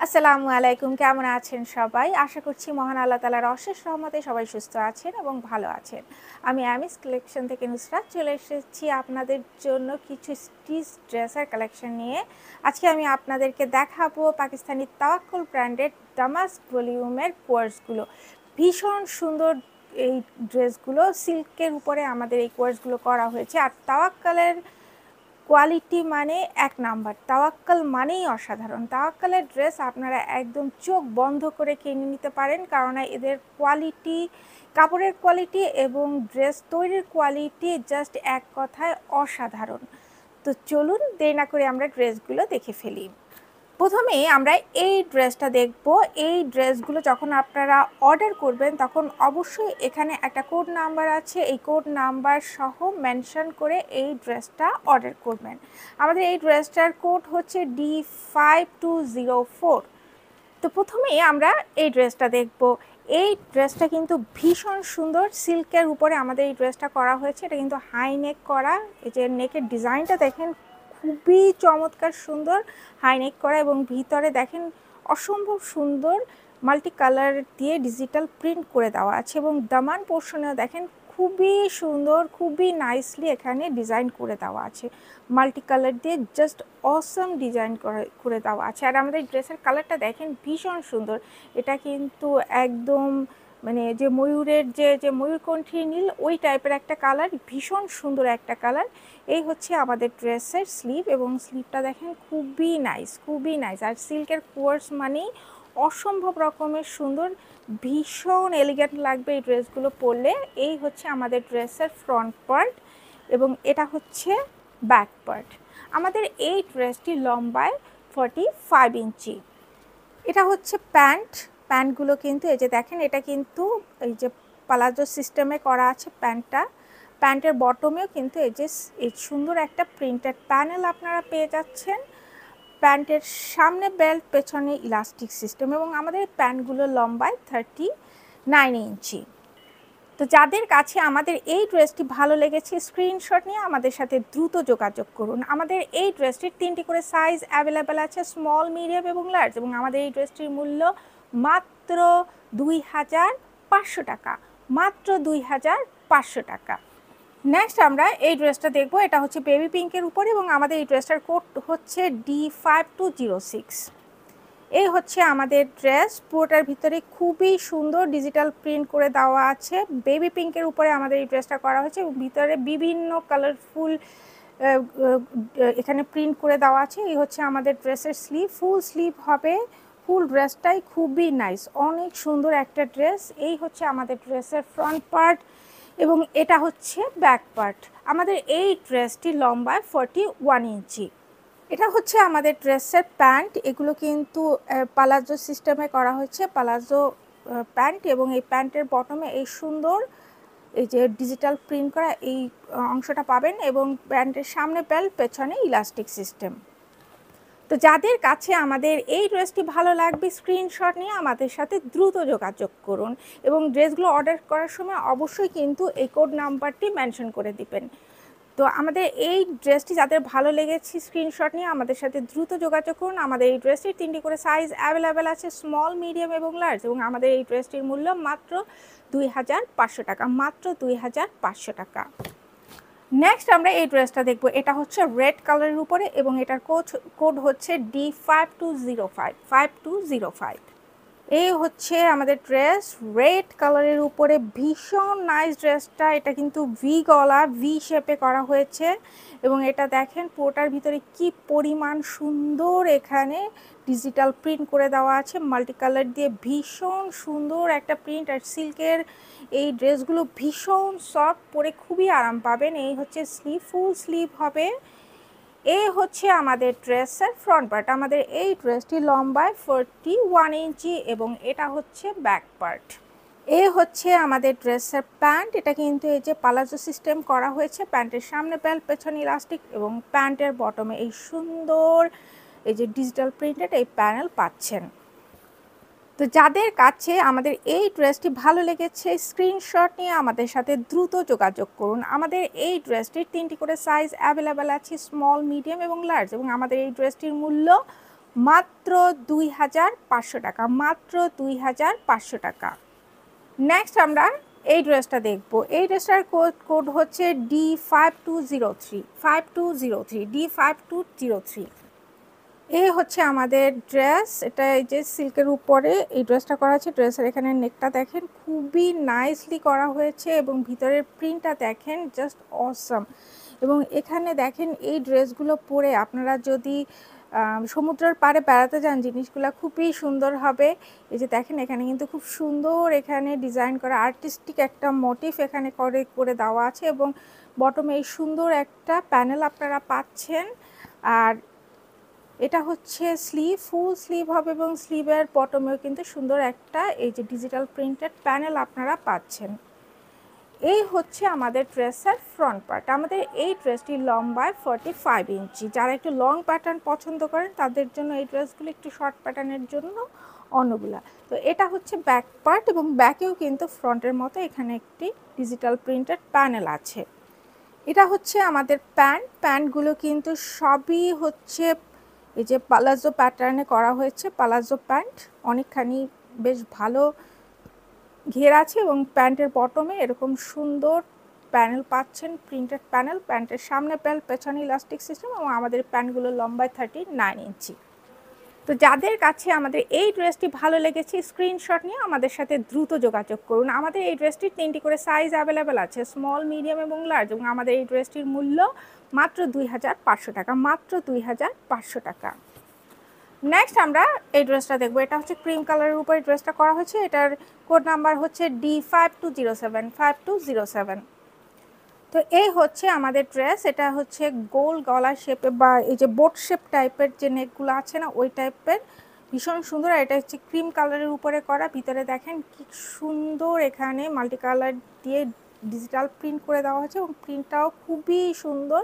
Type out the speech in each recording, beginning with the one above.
আসসালামু আলাইকুম, কেমন আছেন সবাই? আশা করছি মহান আল্লাহ তাআলার অশেষ রহমতে সবাই সুস্থ আছেন এবং ভালো আছেন। আমি আমিস কালেকশন থেকে নুসরাত চলে এসেছি আপনাদের জন্য কিছু স্টিচ ড্রেসের কালেকশন নিয়ে। আজকে আমি আপনাদেরকে দেখাবো পাকিস্তানি তাওয়াক্কুল ব্র্যান্ডের দামাস্ক ভলিউমের কোয়ার্সগুলো। ভীষণ সুন্দর এই ড্রেসগুলো, সিল্কের উপরে আমাদের এই কোয়ার্সগুলো করা হয়েছে। আর তাওয়াক্কালের কোয়ালিটি মানে এক নাম্বার, তাওয়াক্কাল মানেই অসাধারণ। তাওয়াক্কালের ড্রেস আপনারা একদম চোখ বন্ধ করে কিনে নিতে পারেন, কারণ এদের কোয়ালিটি, কাপড়ের কোয়ালিটি এবং ড্রেস তৈরির কোয়ালিটি জাস্ট এক কথায় অসাধারণ। তো চলুন দেরি না করে আমরা ড্রেসগুলো দেখে ফেলি। প্রথমে আমরা এই ড্রেসটা দেখব। এই ড্রেসগুলো যখন আপনারা অর্ডার করবেন তখন অবশ্যই এখানে একটা কোড নাম্বার আছে, এই কোড নাম্বার সহ মেনশন করে এই ড্রেসটা অর্ডার করবেন। আমাদের এই ড্রেসটার কোড হচ্ছে D5204। তো প্রথমেই আমরা এই ড্রেসটা দেখব। এই ড্রেসটা কিন্তু ভীষণ সুন্দর, সিল্কের উপরে আমাদের এই ড্রেসটা করা হয়েছে। এটা কিন্তু হাই নেক করা, এই যে নেকের ডিজাইনটা দেখেন খুবই চমৎকার সুন্দর, হাই নেক করা এবং ভিতরে দেখেন অসম্ভব সুন্দর মাল্টি কালার দিয়ে ডিজিটাল প্রিন্ট করে দেওয়া আছে এবং দামান পোর্শনেও দেখেন খুবই সুন্দর, খুবই নাইসলি এখানে ডিজাইন করে দেওয়া আছে, মাল্টি কালার দিয়ে জাস্ট অসম ডিজাইন করে দেওয়া আছে। আর আমাদের ড্রেসের কালারটা দেখেন ভীষণ সুন্দর। এটা কিন্তু একদম মানে যে ময়ূরের যে ময়ূরকণ্ঠী নীল ওই টাইপের একটা কালার, ভীষণ সুন্দর একটা কালার। এই হচ্ছে আমাদের ড্রেসের স্লিভ এবং স্লিভটা দেখেন খুবই নাইস, খুবই নাইস। আর সিল্কের কোয়ার্স মানেই অসম্ভব রকমের সুন্দর, ভীষণ এলিগেন্ট লাগবে এই ড্রেসগুলো পরলে। এই হচ্ছে আমাদের ড্রেসের ফ্রন্ট পার্ট এবং এটা হচ্ছে ব্যাক পার্ট। আমাদের এই ড্রেসটি লম্বায় 45 ইঞ্চি। এটা হচ্ছে প্যান্টগুলো কিন্তু এই যে দেখেন, এটা কিন্তু এই যে পালাজো সিস্টেমে করা আছে প্যান্টটা। প্যান্টের বটমেও কিন্তু এই সুন্দর একটা প্রিন্টেড প্যানেল আপনারা পেয়ে যাচ্ছেন। প্যান্টের সামনে বেল্ট, পেছনে ইলাস্টিক সিস্টেম এবং আমাদের প্যান্টগুলো লম্বায় 39 ইঞ্চি। তো যাদের কাছে আমাদের এই ড্রেসটি ভালো লেগেছে স্ক্রিনশট নিয়ে আমাদের সাথে দ্রুত যোগাযোগ করুন। আমাদের এই ড্রেসটির 3টি করে সাইজ অ্যাভেলেবেল আছে, স্মল, মিডিয়াম এবং লার্জ, এবং আমাদের এই ড্রেসটির মূল্য মাত্র 2500 টাকা, মাত্র 2500 টাকা। নেক্সট আমরা এই ড্রেসটা দেখব। এটা হচ্ছে বেবি পিঙ্কের উপরে এবং আমাদের এই ড্রেসটার কোড হচ্ছে D5206। এই হচ্ছে আমাদের ড্রেস, পুরোটার ভিতরে খুবই সুন্দর ডিজিটাল প্রিন্ট করে দেওয়া আছে। বেবি পিঙ্কের উপরে আমাদের এই ড্রেসটা করা হয়েছে এবং ভিতরে বিভিন্ন কালারফুল এখানে প্রিন্ট করে দেওয়া আছে। এই হচ্ছে আমাদের ড্রেসের স্লিভ, ফুল স্লিভ হবে। ফুল ড্রেসটাই খুবই নাইস, অনেক সুন্দর একটা ড্রেস। এই হচ্ছে আমাদের ড্রেসের ফ্রন্ট পার্ট এবং এটা হচ্ছে ব্যাক পার্ট। আমাদের এই ড্রেসটি লম্বায় 41 ইঞ্চি। এটা হচ্ছে আমাদের ড্রেসের প্যান্ট। এগুলো কিন্তু পালাজো সিস্টেমে করা হয়েছে, পালাজো প্যান্ট, এবং এই প্যান্টের বটমে এই সুন্দর এই যে ডিজিটাল প্রিন্ট করা এই অংশটা পাবেন এবং প্যান্টের সামনে বেল্ট, পেছনে ইলাস্টিক সিস্টেম। তো যাদের কাছে আমাদের এই ড্রেসটি ভালো লাগবে স্ক্রিনশট নিয়ে আমাদের সাথে দ্রুত যোগাযোগ করুন এবং ড্রেসগুলো অর্ডার করার সময় অবশ্যই কিন্তু এই কোড নাম্বারটি মেনশন করে দিবেন। তো আমাদের এই ড্রেসটি যাদের ভালো লেগেছে স্ক্রিনশট নিয়ে আমাদের সাথে দ্রুত যোগাযোগ করুন। আমাদের এই ড্রেসটির 3টি করে সাইজ অ্যাভেলেবেল আছে, স্মল, মিডিয়াম এবং লার্জ, এবং আমাদের এই ড্রেসটির মূল্য মাত্র 2500 টাকা, মাত্র 2500 টাকা। নেক্সট আমরা এই ড্রেসটা দেখব। এটা হচ্ছে রেড কালারের উপরে এবং এটার কোড হচ্ছে D5205। এই হচ্ছে আমাদের ড্রেস, রেড কালারের উপরে, ভীষণ নাইস ড্রেসটা। এটা কিন্তু ভি গলা, ভি শেপে করা হয়েছে এবং এটা দেখেন পুরোটার ভিতরে কি পরিমাণ সুন্দর এখানে ডিজিটাল প্রিন্ট করে দেওয়া আছে মাল্টি কালার দিয়ে, ভীষণ সুন্দর একটা প্রিন্ট। আর সিল্কের এই ড্রেসগুলো ভীষণ সফট, পরে খুবই আরাম পাবেন। এই হচ্ছে স্লিভ, ফুল স্লিভ হবে। এই হচ্ছে আমাদের ড্রেসের ফ্রন্ট পার্ট। আমাদের এই ড্রেসটি লম্বায় 41 ইঞ্চি এবং এটা হচ্ছে ব্যাক পার্ট। এই হচ্ছে আমাদের ড্রেসের প্যান্ট। এটা কিন্তু এই যে পালাজো সিস্টেম করা হয়েছে, প্যান্টের সামনে বেল্ট, পেছনে ইলাস্টিক এবং প্যান্টের বটমে এই সুন্দর এই যে ডিজিটাল প্রিন্টেড এই প্যানেল পাচ্ছেন। তো যাদের কাছে আমাদের এই ড্রেসটি ভালো লেগেছে স্ক্রিনশট নিয়ে আমাদের সাথে দ্রুত যোগাযোগ করুন। আমাদের এই ড্রেসটির 3টি করে সাইজ অ্যাভেলেবেল আছে, স্মল, মিডিয়াম এবং লার্জ, এবং আমাদের এই ড্রেসটির মূল্য মাত্র 2500 টাকা, মাত্র 2500 টাকা। নেক্সট আমরা এই ড্রেসটা দেখব। এই ড্রেসটার কোড হচ্ছে D5203, 5203, D5203। এই হচ্ছে আমাদের ড্রেস। এটা এই যে সিল্কের উপরে এই ড্রেসটা করা আছে। ড্রেসের এখানে নেকটা দেখেন খুবই নাইসলি করা হয়েছে এবং ভিতরের প্রিন্টটা দেখেন জাস্ট অসম। এবং এখানে দেখেন এই ড্রেসগুলো পরে আপনারা যদি সমুদ্রের পাড়ে বেড়াতে যান জিনিসগুলো খুবই সুন্দর হবে। এই যে দেখেন এখানে কিন্তু খুব সুন্দর এখানে ডিজাইন করা আর্টিস্টিক একটা মোটিভ এখানে করে দেওয়া আছে এবং বটমে এই সুন্দর একটা প্যানেল আপনারা পাচ্ছেন। আর এটা হচ্ছে স্লিভ, ফুল স্লিভ হবে এবং স্লিভের বটমেও কিন্তু সুন্দর একটা এই যে ডিজিটাল প্রিন্টেড প্যানেল আপনারা পাচ্ছেন। এই হচ্ছে আমাদের ড্রেসের ফ্রন্ট পার্ট। আমাদের এই ড্রেসটি লম্বায় 45 ইঞ্চি। যারা একটু লং প্যাটার্ন পছন্দ করেন তাদের জন্য এই ড্রেসগুলো একটু শর্ট প্যাটার্নের জন্য অন্যগুলা। তো এটা হচ্ছে ব্যাক পার্ট এবং ব্যাকেও কিন্তু ফ্রন্টের মতো এখানে একটি ডিজিটাল প্রিন্টেড প্যানেল আছে। এটা হচ্ছে আমাদের প্যান্টগুলো কিন্তু সবই হচ্ছে এই যে পালাজো প্যাটার্নে করা হয়েছে। পালাজো প্যান্ট অনেকখানি বেশ ভালো ঘের আছে এবং প্যান্টের বটমে এরকম সুন্দর প্যানেল পাচ্ছেন, প্রিন্টেড প্যানেল। প্যান্টের সামনে বেল্ট, পেছনে ইলাস্টিক সিস্টেম এবং আমাদের প্যান্টগুলো লম্বায় 39 ইঞ্চি। তো যাদের কাছে আমাদের এই ড্রেসটি ভালো লেগেছে স্ক্রিনশট নিয়ে আমাদের সাথে দ্রুত যোগাযোগ করুন। আমাদের এই ড্রেসটির 3টি করে সাইজ অ্যাভেলেবেল আছে, স্মল, মিডিয়াম এবং লার্জ, এবং আমাদের এই ড্রেসটির মূল্য মাত্র 2500 টাকা, মাত্র 2500 টাকা। নেক্সট আমরা এই ড্রেসটা দেখবো। এটা হচ্ছে ক্রিম কালারের উপরে ড্রেসটা করা হয়েছে। এটার কোড নাম্বার হচ্ছে D5207, 5207। তো এই হচ্ছে আমাদের ড্রেস। এটা হচ্ছে গোল গলা শেপে বা এই যে বোট শেপ টাইপের যে নেকগুলো আছে না ওই টাইপের, ভীষণ সুন্দর। এটা হচ্ছে ক্রিম কালারের উপরে করা। ভিতরে দেখেন কি সুন্দর এখানে মাল্টি কালার দিয়ে ডিজিটাল প্রিন্ট করে দেওয়া হয়েছে এবং প্রিন্টটাও খুবই সুন্দর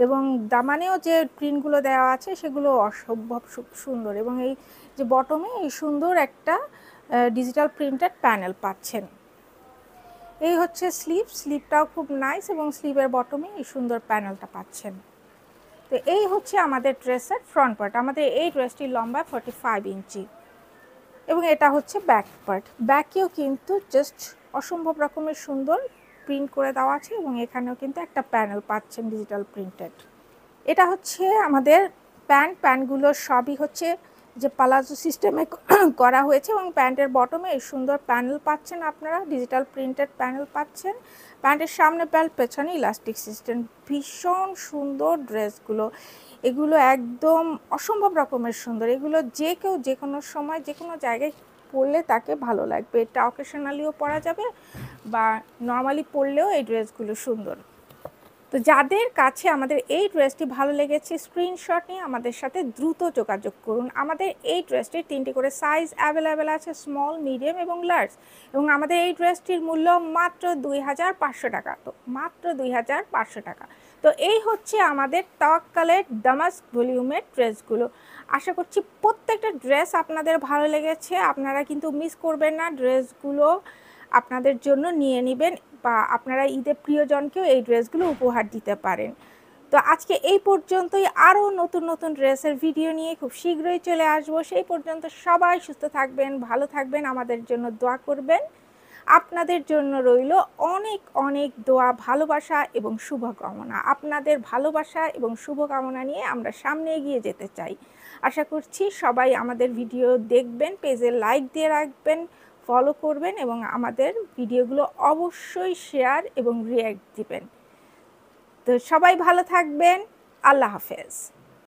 এবং দামানেও যে প্রিন্টগুলো দেওয়া আছে সেগুলো অসম্ভব সুন্দর। এবং এই যে বটমে এই সুন্দর একটা ডিজিটাল প্রিন্টেড প্যানেল পাচ্ছেন। এই হচ্ছে স্লিভটাও খুব নাইস এবং স্লিভের বটমে এই সুন্দর প্যানেলটা পাচ্ছেন। তো এই হচ্ছে আমাদের ড্রেসের ফ্রন্ট পার্ট। আমাদের এই ড্রেসটির লম্বা 45 ইঞ্চি এবং এটা হচ্ছে ব্যাক পার্ট। ব্যাকেও কিন্তু জাস্ট অসম্ভব রকমের সুন্দর প্রিন্ট করে দেওয়া আছে এবং এখানেও কিন্তু একটা প্যানেল পাচ্ছেন ডিজিটাল প্রিন্টেড। এটা হচ্ছে আমাদের প্যান্টগুলো সবই হচ্ছে যে পালাজো সিস্টেমে করা হয়েছে এবং প্যান্টের বটমে এই সুন্দর প্যানেল পাচ্ছেন আপনারা, ডিজিটাল প্রিন্টেড প্যানেল পাচ্ছেন। প্যান্টের সামনে বেল্ট, পেছনে ইলাস্টিক সিস্টেম। ভীষণ সুন্দর ড্রেসগুলো, এগুলো একদম অসম্ভব রকমের সুন্দর। এগুলো যে কেউ যে কোনো সময় যে কোনো জায়গায় পরলে তাকে ভালো লাগবে। এটা অকেশনালিও পরা যাবে বা নর্মালি পরলেও এই ড্রেসগুলো সুন্দর। তো যাদের কাছে আমাদের এই ড্রেসটি ভালো লেগেছে স্ক্রিনশট নিয়ে আমাদের সাথে দ্রুত যোগাযোগ করুন। আমাদের এই ড্রেসটির 3টি করে সাইজ অ্যাভেলেবেল আছে, স্মল, মিডিয়াম এবং লার্জ, এবং আমাদের এই ড্রেসটির মূল্য মাত্র 2500 টাকা। তো মাত্র 2500 টাকা। তো এই হচ্ছে আমাদের তাওয়াক্কালের দামাস্ক ভলিউমের ড্রেসগুলো। আশা করছি প্রত্যেকটা ড্রেস আপনাদের ভালো লেগেছে। আপনারা কিন্তু মিস করবেন না, ড্রেসগুলো আপনাদের জন্য নিয়ে নেবেন বা আপনারা ঈদে প্রিয়জনকেও এই ড্রেসগুলো উপহার দিতে পারেন। তো আজকে এই পর্যন্তই। আরও নতুন নতুন ড্রেসের ভিডিও নিয়ে খুব শীঘ্রই চলে আসবো। সেই পর্যন্ত সবাই সুস্থ থাকবেন, ভালো থাকবেন, আমাদের জন্য দোয়া করবেন। আপনাদের জন্য রইল অনেক অনেক দোয়া, ভালোবাসা এবং শুভকামনা। আপনাদের ভালোবাসা এবং শুভকামনা নিয়ে আমরা সামনে এগিয়ে যেতে চাই। আশা করছি সবাই আমাদের ভিডিও দেখবেন, পেজে লাইক দিয়ে রাখবেন, ফলো করবেন এবং আমাদের ভিডিওগুলো অবশ্যই শেয়ার এবং রিঅ্যাক্ট দিবেন। তো সবাই ভালো থাকবেন। আল্লাহ হাফেজ।